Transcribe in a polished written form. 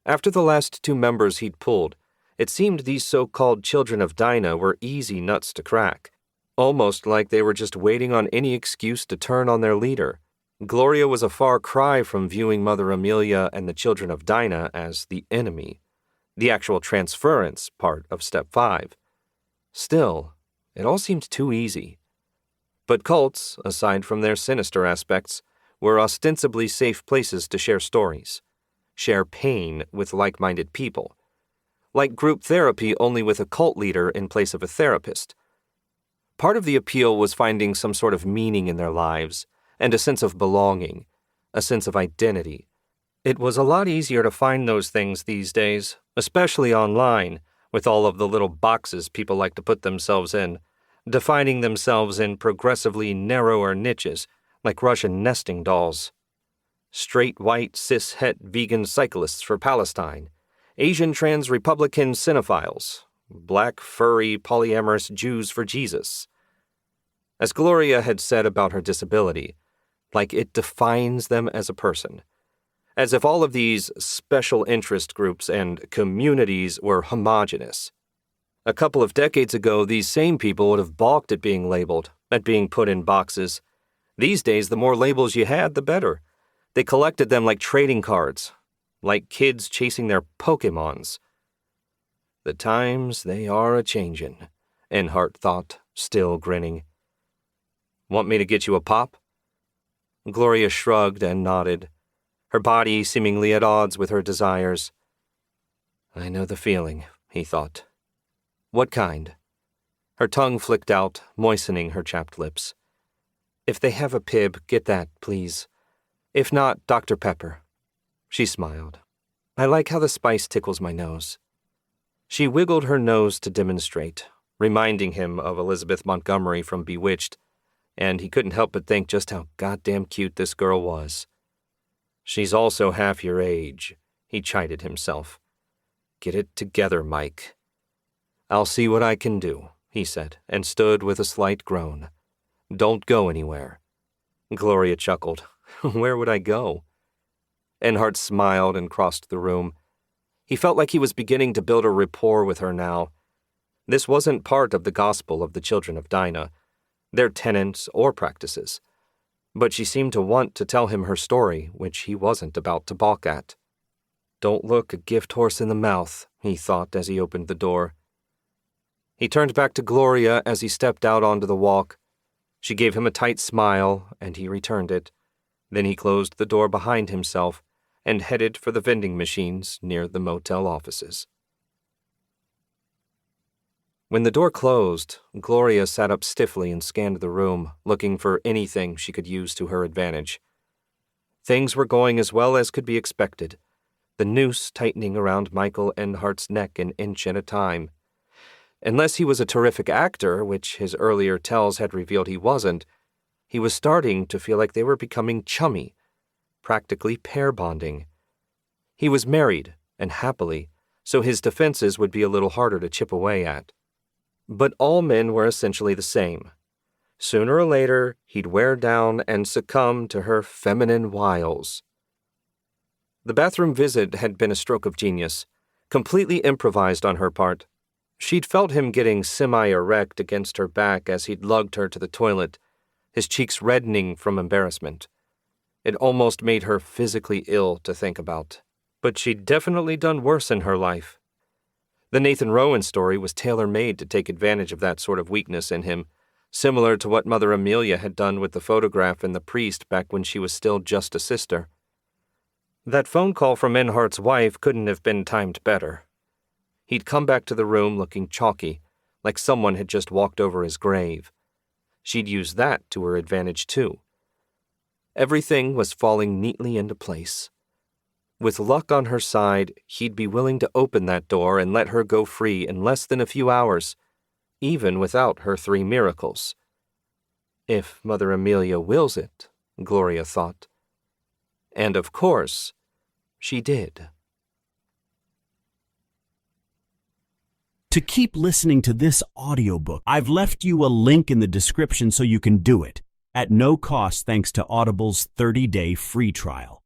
After the last two members he'd pulled, it seemed these so-called children of Dinah were easy nuts to crack, almost like they were just waiting on any excuse to turn on their leader. Gloria was a far cry from viewing Mother Amelia and the children of Dinah as the enemy, the actual transference part of Step 5. Still, it all seemed too easy. But cults, aside from their sinister aspects, were ostensibly safe places to share stories, share pain with like-minded people. Like group therapy, only with a cult leader in place of a therapist. Part of the appeal was finding some sort of meaning in their lives, and a sense of belonging, a sense of identity. It was a lot easier to find those things these days, especially online, with all of the little boxes people like to put themselves in, defining themselves in progressively narrower niches, like Russian nesting dolls. Straight white cis-het vegan cyclists for Palestine, Asian trans Republican cinephiles, black furry polyamorous Jews for Jesus. As Gloria had said about her disability, like it defines them as a person. As if all of these special interest groups and communities were homogenous. A couple of decades ago, these same people would have balked at being labeled, at being put in boxes. These days, the more labels you had, the better. They collected them like trading cards, like kids chasing their Pokemons. The times they are a-changin', Enhart thought, still grinning. Want me to get you a pop? Gloria shrugged and nodded, her body seemingly at odds with her desires. I know the feeling, he thought. What kind? Her tongue flicked out, moistening her chapped lips. If they have a pib, get that, please. If not, Dr. Pepper. She smiled. I like how the spice tickles my nose. She wiggled her nose to demonstrate, reminding him of Elizabeth Montgomery from Bewitched, and he couldn't help but think just how goddamn cute this girl was. She's also half your age, he chided himself. Get it together, Mike. I'll see what I can do, he said, and stood with a slight groan. Don't go anywhere. Gloria chuckled. Where would I go? Enhart smiled and crossed the room. He felt like he was beginning to build a rapport with her now. This wasn't part of the gospel of the children of Dinah, their tenets or practices. But she seemed to want to tell him her story, which he wasn't about to balk at. Don't look a gift horse in the mouth, he thought as he opened the door. He turned back to Gloria as he stepped out onto the walk. She gave him a tight smile, and he returned it. Then he closed the door behind himself and headed for the vending machines near the motel offices. When the door closed, Gloria sat up stiffly and scanned the room, looking for anything she could use to her advantage. Things were going as well as could be expected, the noose tightening around Michael Enhart's neck an inch at a time. Unless he was a terrific actor, which his earlier tells had revealed he wasn't, he was starting to feel like they were becoming chummy, practically pair bonding. He was married, and happily, so his defenses would be a little harder to chip away at. But all men were essentially the same. Sooner or later, he'd wear down and succumb to her feminine wiles. The bathroom visit had been a stroke of genius, completely improvised on her part. She'd felt him getting semi-erect against her back as he'd lugged her to the toilet, his cheeks reddening from embarrassment. It almost made her physically ill to think about. But she'd definitely done worse in her life. The Nathan Rowan story was tailor-made to take advantage of that sort of weakness in him, similar to what Mother Amelia had done with the photograph and the priest back when she was still just a sister. That phone call from Enhart's wife couldn't have been timed better. He'd come back to the room looking chalky, like someone had just walked over his grave. She'd use that to her advantage, too. Everything was falling neatly into place. With luck on her side, he'd be willing to open that door and let her go free in less than a few hours, even without her 3 miracles. If Mother Amelia wills it, Gloria thought. And of course, she did. To keep listening to this audiobook, I've left you a link in the description so you can do it, at no cost thanks to Audible's 30-day free trial.